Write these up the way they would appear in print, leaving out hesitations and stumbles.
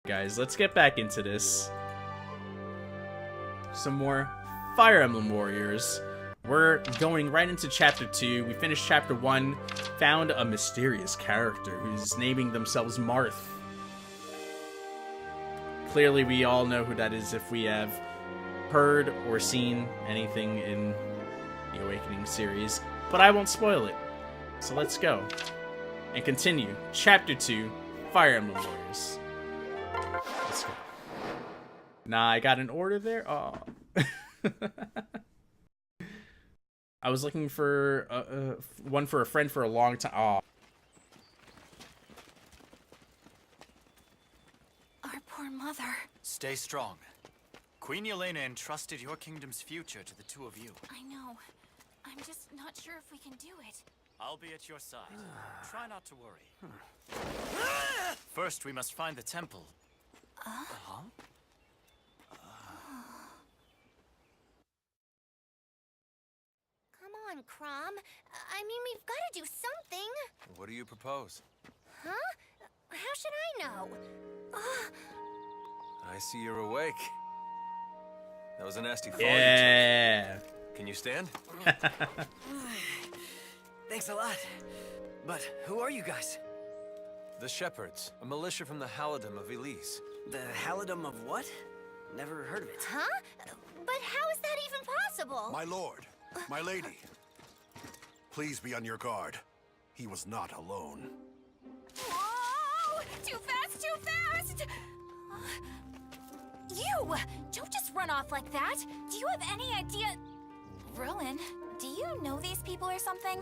Guys, let's get back into this. Some more Fire Emblem Warriors. We're going right into Chapter 2. We finished Chapter 1, found a mysterious character who's naming themselves Marth. Clearly, we all know who that is if we have heard or seen anything in the Awakening series, but I won't spoil it. So let's go and continue. Chapter 2, Fire Emblem Warriors. Let's go. Nah, I got an order there? Oh. I was looking for one for a friend for a long time. Oh. Our poor mother. Stay strong. Queen Yelena entrusted your kingdom's future to the two of you. I know. I'm just not sure if we can do it. I'll be at your side. Try not to worry. First, we must find the temple. Come on, Crom. I mean, we've got to do something. What do you propose? Huh? How should I know? I see you're awake. That was a nasty fall. Yeah. Can you stand? Thanks a lot. But who are you guys? The Shepherds, a militia from the Halidom of Elise. The Halidom of what? Never heard of it. Huh? But how is that even possible? My lord, my lady, please be on your guard. He was not alone. Whoa! Too fast, too fast! You! Don't just run off like that. Do you have any idea... Rowan, do you know these people or something?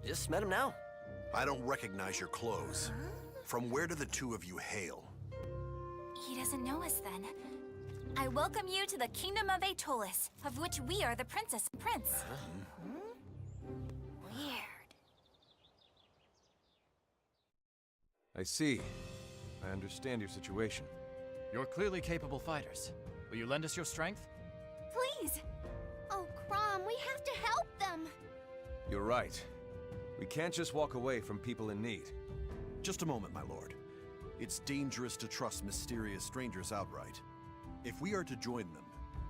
Just met him now. I don't recognize your clothes. From where do the two of you hail? He doesn't know us then. I welcome you to the Kingdom of Aetolis, of which we are the Princess and Prince. Weird. I see. I understand your situation. You're clearly capable fighters. Will you lend us your strength? Please. Oh, Crom, we have to help them. You're right. We can't just walk away from people in need. Just a moment, my lord. It's dangerous to trust mysterious strangers outright. If we are to join them,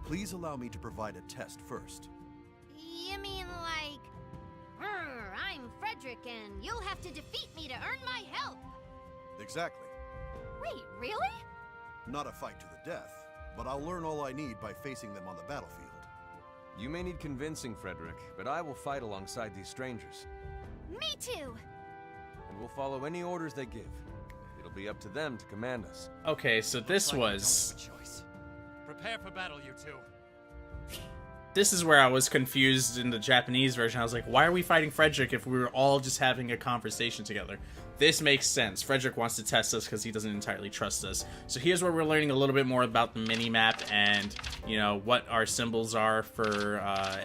please allow me to provide a test first. You mean like... I'm Frederick, and you'll have to defeat me to earn my help. Exactly. Wait, really? Not a fight to the death, but I'll learn all I need by facing them on the battlefield. You may need convincing, Frederick, but I will fight alongside these strangers. Me too. And we'll follow any orders they give. It'll be up to them to command us. Okay, so this was... Prepare for battle, you two. This is where I was confused in the Japanese version. I was like, why are we fighting Frederick if we were all just having a conversation together? This makes sense. Frederick wants to test us because he doesn't entirely trust us. So here's where we're learning a little bit more about the mini-map and, you know, what our symbols are for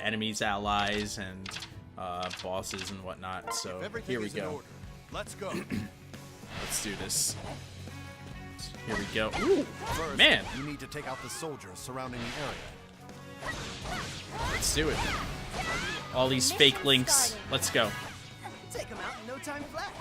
enemies, allies, and bosses and whatnot. So here we go. Let's go. Let's do this. Here we go. Ooh, First, man. you need to take out the soldiers surrounding the area. Let's do it. All these fake links. Let's go. Take him out in no time flat.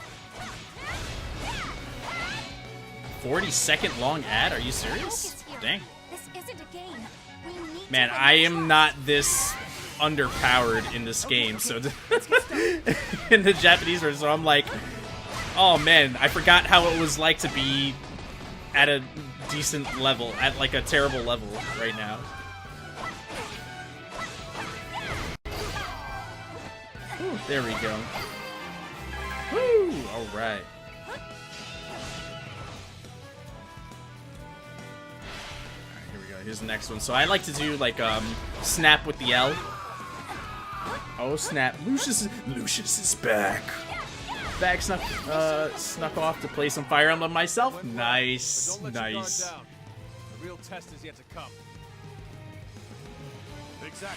40-second long ad? Are you serious? Dang. This isn't a game. We need Man, to I am not this underpowered in this game. So in the Japanese version, so I'm like, oh man, I forgot how it was like to be at a decent level, at like a terrible level right now. Ooh, there we go. Woo! All right. Here we go. Here's the next one. So I like to do like snap with the L. Oh snap! Lucius is back. Back snuck off to play some Fire Emblem myself. Nice, nice. The real test is yet to come.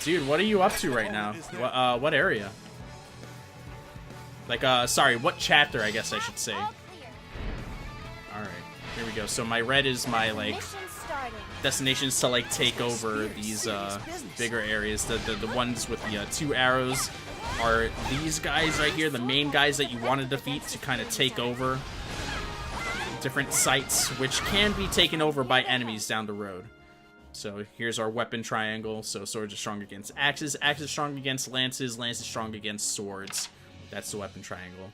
Dude, what are you up to right now? What area? Like, sorry, what chapter, I guess I should say. Alright, here we go. So my red is my, like, destinations to, like, take over these, bigger areas. The ones with the, 2 arrows are these guys right here, the main guys that you want to defeat to kind of take over different sites, which can be taken over by enemies down the road. So here's our weapon triangle. So swords are strong against axes, axes strong against lances, lances strong against swords. That's the weapon triangle.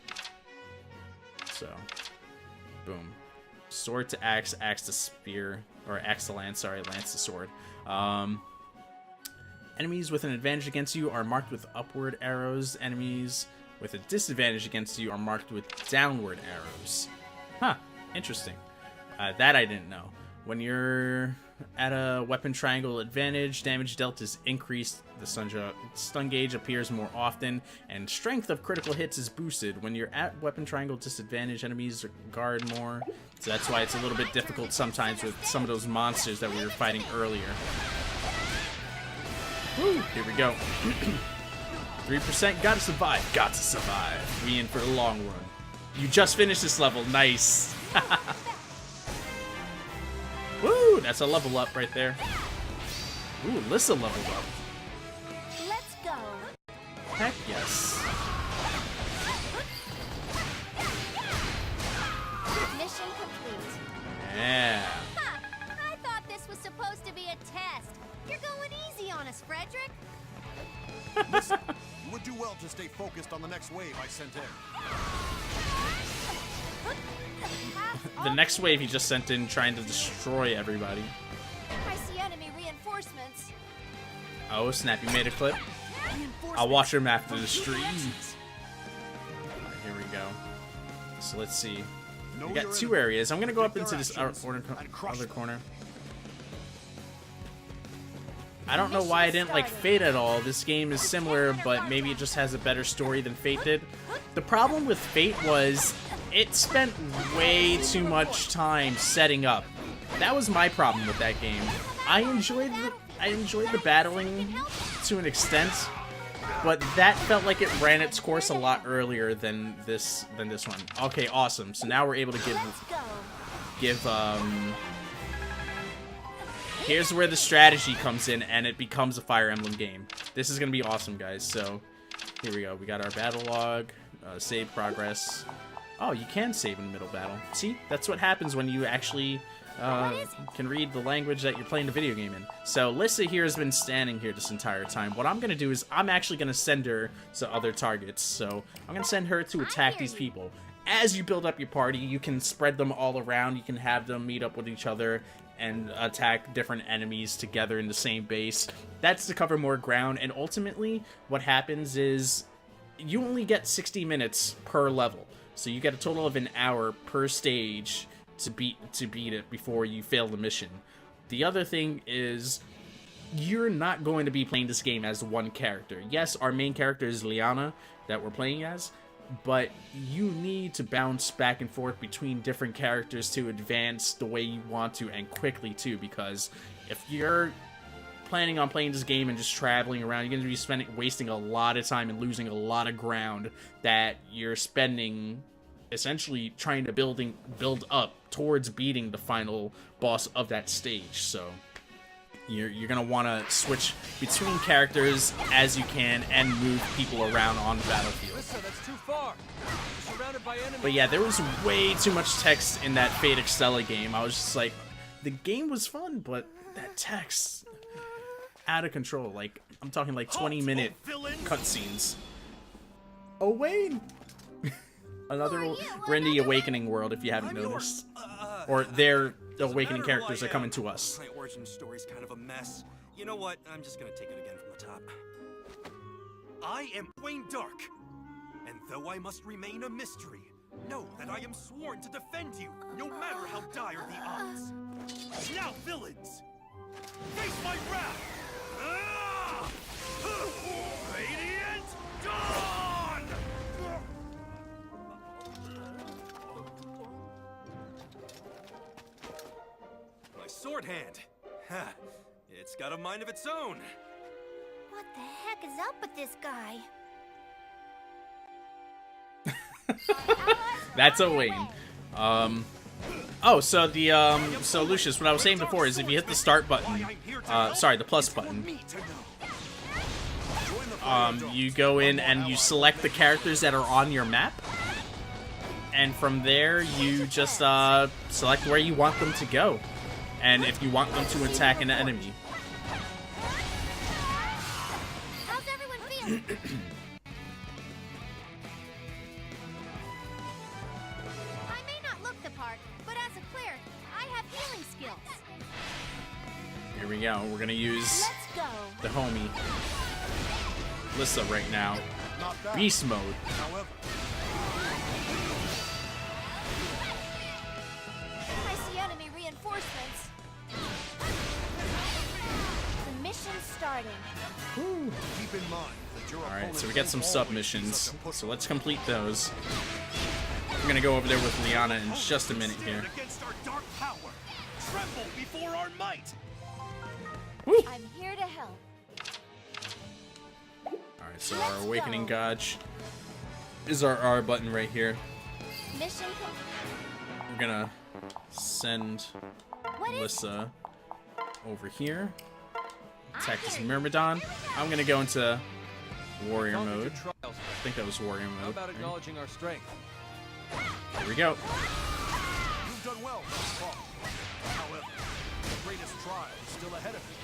So, boom. Sword to axe, axe to spear, or axe to lance, sorry, lance to sword. Enemies with an advantage against you are marked with upward arrows. Enemies with a disadvantage against you are marked with downward arrows. Huh, interesting. That I didn't know. When you're at a weapon triangle advantage, damage dealt is increased, the stun gauge appears more often, and strength of critical hits is boosted. When you're at weapon triangle disadvantage, enemies guard more. So that's why it's a little bit difficult sometimes with some of those monsters that we were fighting earlier. Woo, here we go. 3%, gotta survive, got to survive. We in for the long run. You just finished this level, nice. Woo, that's a level up right there. Ooh, Lissa leveled up. Let's go. Heck yes. Mission complete. Yeah. Ha! I thought this was supposed to be a test. You're going easy on us, Frederick. You would do well to stay focused on the next wave I sent in. The next wave he just sent in trying to destroy everybody. I see enemy reinforcements. Oh snap, you made a clip? I'll watch him after the stream. Alright, here we go. So let's see. We got two areas. I'm gonna go up into this other corner. I don't know why I didn't like Fate at all. This game is similar, but maybe it just has a better story than Fate did. The problem with Fate was it spent way too much time setting up. That was my problem with that game. I enjoyed the battling to an extent, but that felt like it ran its course a lot earlier than this one. Okay, awesome. So now we're able to give here's where the strategy comes in and it becomes a Fire Emblem game. This is gonna be awesome, guys. So here we go. We got our battle log, save progress. Oh, you can save in the middle battle. See, that's what happens when you actually can read the language that you're playing the video game in. So Lissa here has been standing here this entire time. What I'm gonna do is I'm actually gonna send her to other targets. So I'm gonna send her to attack these people. As you build up your party, you can spread them all around. You can have them meet up with each other and attack different enemies together in the same base. That's to cover more ground, and ultimately what happens is you only get 60 minutes per level. So you get a total of an hour per stage to beat it before you fail the mission. The other thing is you're not going to be playing this game as one character. Yes, our main character is Liana that we're playing as, but you need to bounce back and forth between different characters to advance the way you want to, and quickly too, because if you're planning on playing this game and just traveling around, you're going to be wasting a lot of time and losing a lot of ground that you're spending essentially trying to build up towards beating the final boss of that stage. So you're going to want to switch between characters as you can and move people around on the battlefield. Listen, that's too far. We're surrounded by enemies. But yeah, there was way too much text in that Fate Extella game. I was just like, the game was fun, but that text, out of control. Like, I'm talking like 20-minute cutscenes. Oh, Wayne! Another, we're in the Awakening world, if you haven't noticed. Or their Awakening characters are coming to us. My origin story's kind of a mess. You know what? I'm just gonna take it again from the top. I am Wayne Dark, and though I must remain a mystery, know that I am sworn to defend you, no matter how dire the odds. Now, villains, face my wrath! Ah! Radiant Dawn! My sword hand. Ha! It's got a mind of its own. What the heck is up with this guy? That's a Wayne. Oh, so the so Lucius, what I was saying before is if you hit the start button, sorry, the plus button, you go in and you select the characters that are on your map, and from there you just select where you want them to go, and if you want them to attack an enemy. How's everyone feeling? I may not look the part, but as a cleric, I have healing skills. Here we go. We're gonna use Let's go. the homie Lissa right now. Not bad. Beast mode. However, I see enemy reinforcements. The mission's starting. keep in mind that your Alright, opponent so we got some won't always be submissions. such a pushover. So let's complete those. We're gonna go over there with Liana in just a minute here. Stand against our dark power. Tremble before our might. I'm here to help. Alright, so our Awakening Gauge is our R button right here. Mission We're gonna send What is Lissa over here. Attack this Myrmidon. I'm gonna go into Warrior Conquered your mode. trials, I friend. think that was Warrior How mode. about right? acknowledging our strength? Here we go. You've done well thus far. However, the greatest trial is still ahead of you.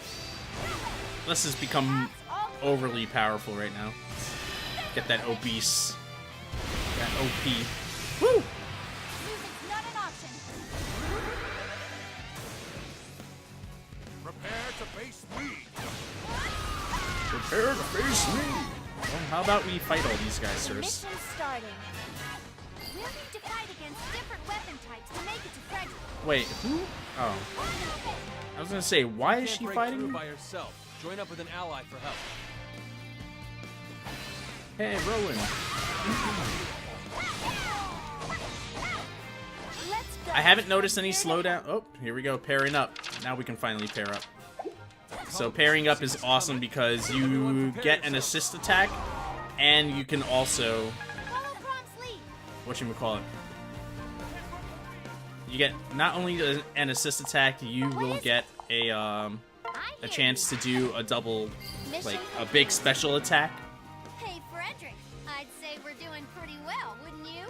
Lissa's become overly powerful right now. Get that obese. That OP. Woo! music's not an option. Prepare to face me. Prepare to face me! Well, how about we fight all these guys The first? mission's starting. We'll need to fight against different weapon types to make it to Frederick. Wait, who? Oh. I was gonna say, why is Can't she break fighting? through by herself. Join up with an ally for help. Hey, Rowan. Let's go. I haven't noticed any slowdown. Oh, here we go, pairing up. Now we can finally pair up. So pairing up is awesome because you get an assist attack, and you can also, Follow Crom's lead. whatchamacallit, you get not only an assist attack, you will get a chance to do a double, like a big special attack. Hey, Frederick. I'd say we're doing pretty well, wouldn't you?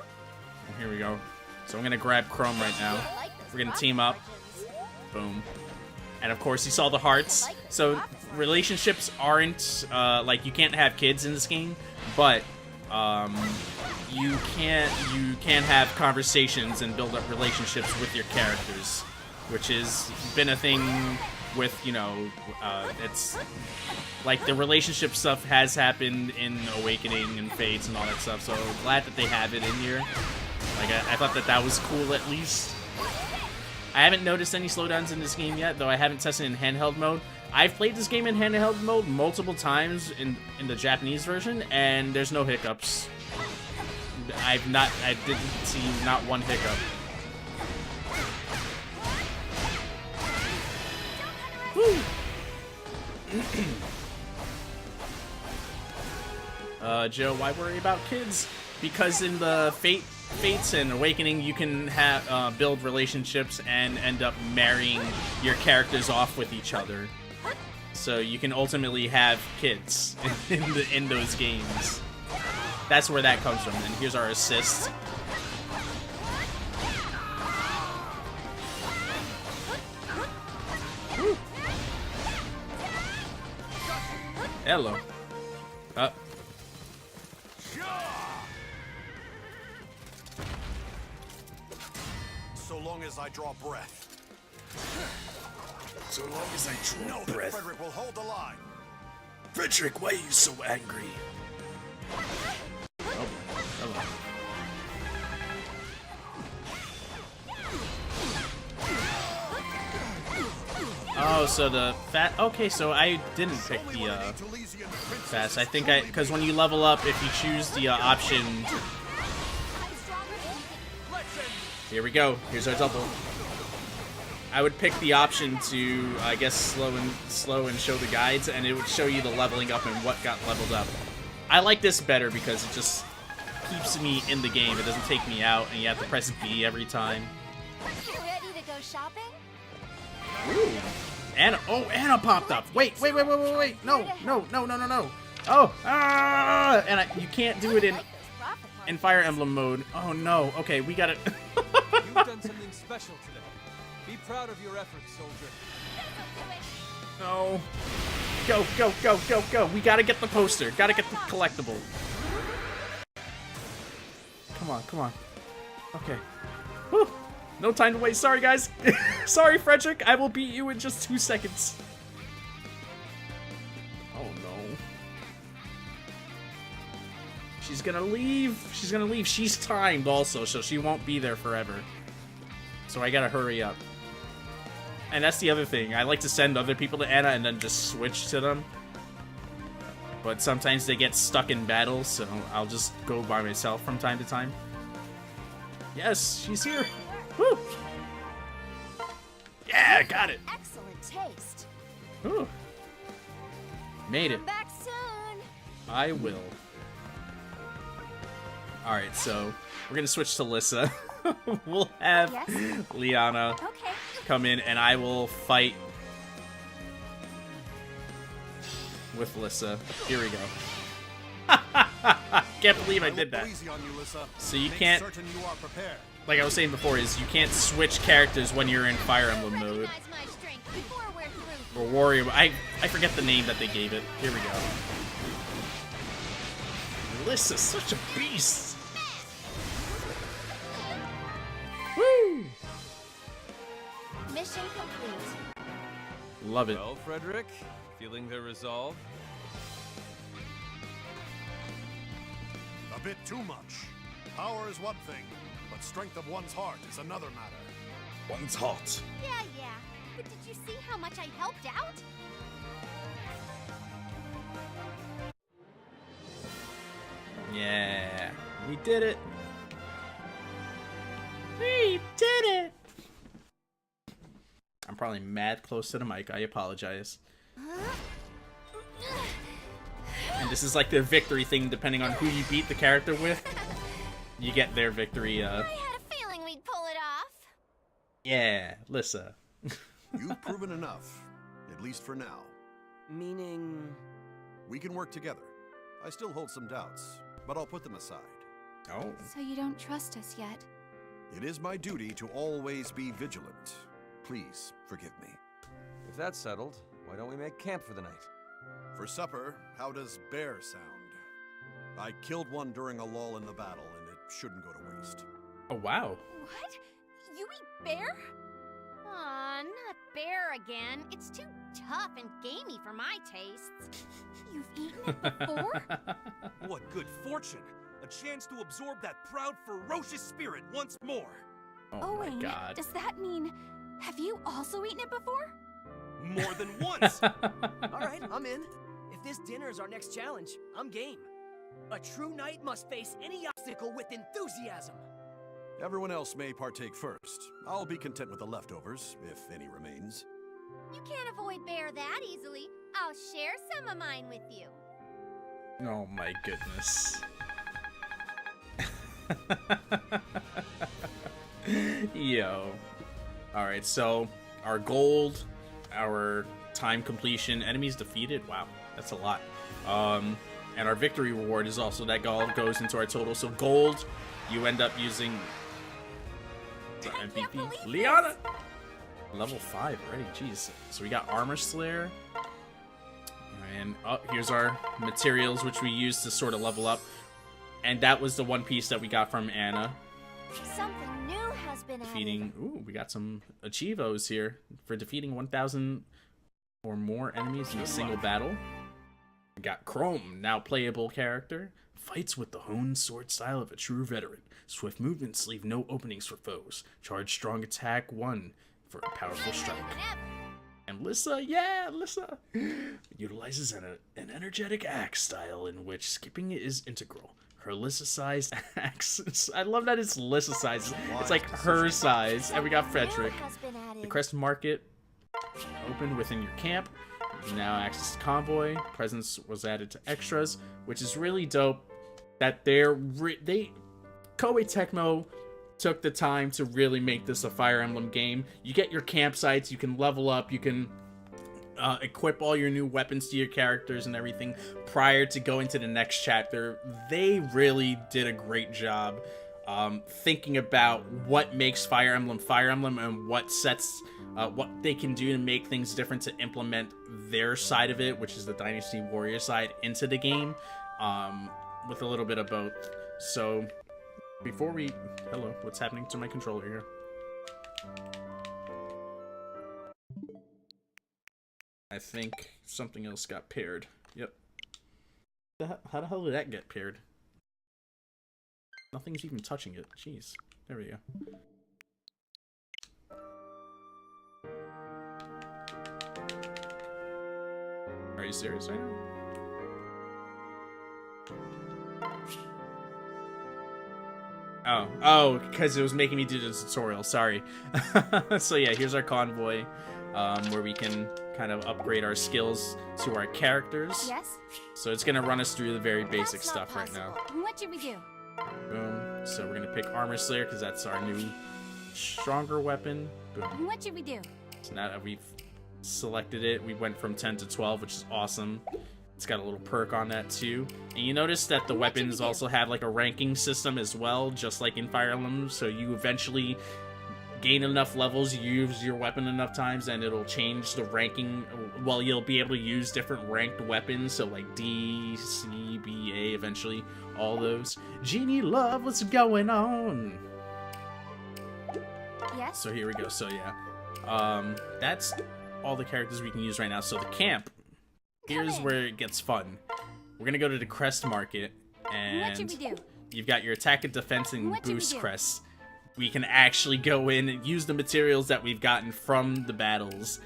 Here we go. So I'm gonna grab Chrome right now. I like those We're gonna profit team up. margins. Boom. And of course, you saw the hearts. So relationships aren't like you can't have kids in this game, but you can have conversations and build up relationships with your characters, which has been a thing with, you know, it's like the relationship stuff has happened in Awakening and Fates and all that stuff. So glad that they have it in here. Like I thought that was cool at least. I haven't noticed any slowdowns in this game yet, though I haven't tested in handheld mode. I've played this game in handheld mode multiple times in the Japanese version, and there's no hiccups. I didn't see not one hiccup. Woo! Joe, why worry about kids? Because in the Fates and Awakening, you can have build relationships and end up marrying your characters off with each other. So you can ultimately have kids in those games. That's where that comes from. And here's our assist. Woo. Hello. So long as I draw breath. So long as I Know that Frederick will hold the line. Frederick, why are you so angry? Oh, hello. Oh, so the fat. Okay, so I didn't pick the fast. I think because when you level up, if you choose the option. Here we go. Here's our double. I would pick the option to, I guess, slow and show the guides, and it would show you the leveling up and what got leveled up. I like this better because it just keeps me in the game. It doesn't take me out, and you have to press B every time. You ready to go shopping? Ooh. Anna, oh, Anna popped up. Wait. No. Oh, and you can't do it in. Like those profit in Fire Emblem mode. Oh no. Okay, we got it. You've done something special today. Be proud of your efforts, soldier. No. Go, go, go, go, go. We gotta get the poster. Gotta get the collectible. Come on, come on. Okay. Whew. No time to waste. Sorry, guys. Sorry, Frederick. I will beat you in just 2 seconds. Oh, no. She's gonna leave. She's gonna leave. She's timed also, so she won't be there forever. So I gotta hurry up. And that's the other thing. I like to send other people to Anna and then just switch to them. But sometimes they get stuck in battles, so I'll just go by myself from time to time. Yes, she's here. Woo! Yeah, got it. Excellent taste. Ooh. Made it. Come back soon. I will. Alright, so we're gonna switch to Lissa. We'll have Yes? Liana Okay. come in and I will fight with Lissa. Here we go. Can't believe I did that. Easy on you, Lissa. So you Make can't, certain you are prepared. like I was saying before, is you can't switch characters when you're in Fire Emblem mode. Recognize my strength before we're through. Or Warrior. I forget the name that they gave it. Here we go. Lissa's such a beast. Woo! Mission complete. Love it. Well, Frederick, feeling the resolve? A bit too much. Power is one thing, but strength of one's heart is another matter. One's hot. Yeah. But did you see how much I helped out? Yeah, we did it. We did it. I'm probably mad close to the mic. I apologize. And this is like the victory thing, depending on who you beat the character with. You get their victory. I had a feeling we'd pull it off. Yeah, Lissa. You've proven enough, at least for now. Meaning... We can work together. I still hold some doubts, but I'll put them aside. Oh. So you don't trust us yet? It is my duty to always be vigilant. Please forgive me. If that's settled, why don't we make camp for the night? For supper, how does bear sound? I killed one during a lull in the battle, and it shouldn't go to waste. Oh, wow. What? You eat bear? Aw, not bear again. It's too tough and gamey for my tastes. You've eaten it before? What good fortune! A chance to absorb that proud, ferocious spirit once more! Oh my Owen, god. does that mean... Have you also eaten it before? More than once! Alright, I'm in. If this dinner is our next challenge, I'm game. A true knight must face any obstacle with enthusiasm. Everyone else may partake first. I'll be content with the leftovers, if any remains. You can't avoid bear that easily. I'll share some of mine with you. Oh my goodness. Yo. Alright, so our gold, our time completion, enemies defeated. Wow, that's a lot. And our victory reward is also that all goes into our total. So gold, you end up using MVP. Liana! Level 5 already, jeez. So we got Armor Slayer. And here's our materials, which we use to sort of level up. And that was the one piece that we got from Anna. Something new has been Defeating, ooh, we got some achievos here for defeating 1,000 or more enemies in a single battle. We got Chrome, now playable character. Fights with the honed sword style of a true veteran. Swift movements leave no openings for foes. Charge strong attack 1 for a powerful strike. And Lissa, yeah, Lissa, utilizes an energetic axe style in which skipping is integral. Her Lissa-sized axe, I love that it's Lissa-sized. It's like her size. And we got Frederick. The Crest Market opened within your camp. You can now access convoy. Presence was added to extras, which is really dope. That Koei Tecmo took the time to really make this a Fire Emblem game. You get your campsites, you can level up, you can equip all your new weapons to your characters and everything prior to going to the next chapter. They really did a great job thinking about what makes Fire Emblem and what sets what they can do to make things different to implement their side of it, which is the Dynasty Warrior side, into the game, with a little bit of both. So before we... Hello, what's happening to my controller here? I think something else got paired. Yep. How the hell did that get paired? Nothing's even touching it. Jeez. There we go. Are you serious right now? Oh, because it was making me do the tutorial. Sorry. So yeah, here's our convoy, where we can kind of upgrade our skills to our characters. Yes? So it's gonna run us through the very basic That's not stuff right now. possible. What should we do? Boom. So we're gonna pick Armor Slayer because that's our new stronger weapon. Boom. What should we do? So now that we've selected it, we went from 10 to 12, which is awesome. It's got a little perk on that too. And you notice that the weapons also have like a ranking system as well, just like in Fire Emblem. So you eventually gain enough levels, you use your weapon enough times, and it'll change the ranking. Well, you'll be able to use different ranked weapons, so like D, C, B, A, eventually, all those. Genie Love, what's going on? Yes? So here we go. So yeah, that's all the characters we can use right now. So the camp, here's where it gets fun. We're gonna go to the crest market, and What should we do? you've got your attack and defense and What should we boost do? crests. We can actually go in and use the materials that we've gotten from the battles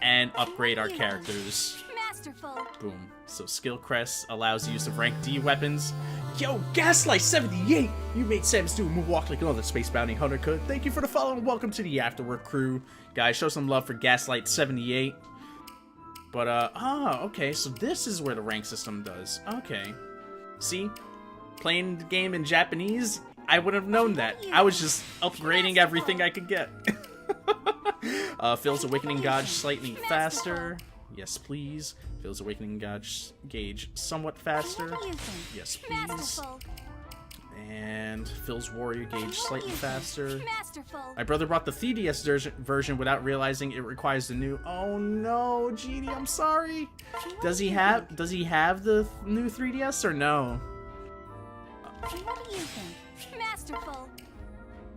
and upgrade our characters. Masterful. Boom. So skill crest allows use of rank D weapons. Yo, Gaslight 78! You made Samus do a moonwalk like another space bounty hunter could. Thank you for the follow and welcome to the Afterwork crew. Guys, show some love for Gaslight 78. But, okay, so this is where the rank system does. Okay. See? Playing the game in Japanese, I wouldn't have known that. I was just upgrading everything I could get. Fills Awakening Gauge slightly faster. Yes, please. Fills Awakening Gauge somewhat faster. What do you think? Yes, please. Masterful. And fills Warrior Gauge slightly faster. Masterful. My brother brought the 3DS version without realizing it requires the new... Oh no, Genie, I'm sorry. Does he have the new 3DS or no? What do you think? Masterful.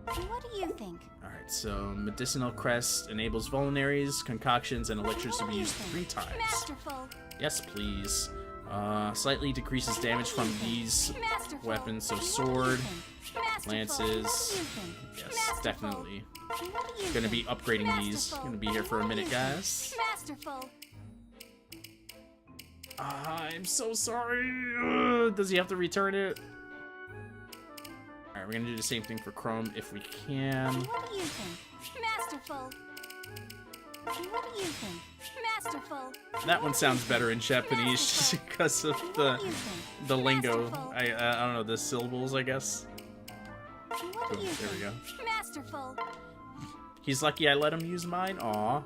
What do you think? Alright, so Medicinal Crest enables vulneraries, concoctions, and elixirs to be used 3 times. Masterful. Yes, please. Slightly decreases damage from these Masterful. weapons, so What do you sword, think? Masterful. lances. What do you think? Yes, Masterful. definitely. What do you Gonna think? be upgrading these. Masterful. Gonna be here for a What do minute, you think? guys. Masterful. I'm so sorry. Does he have to return it? Alright, we're gonna do the same thing for Chrome if we can. What do you think? Masterful. What do you think? Masterful. That one sounds better in Japanese just because of What the do you think? the lingo. Masterful. I don't know, the syllables, I guess. What do Boom, you there we think? go. Masterful. He's lucky I let him use mine. Aw, What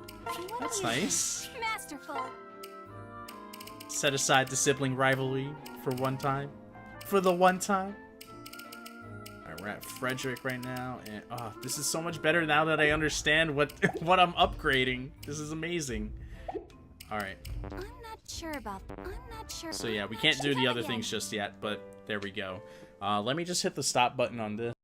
that's do you think? nice. Masterful. Set aside the sibling rivalry for one time. For the one time. Alright, we're at Frederick right now, and this is so much better now that I understand what what I'm upgrading. This is amazing. Alright, I'm not sure about. I'm not sure. so yeah, we can't do the other things just yet, but there we go. Let me just hit the stop button on this.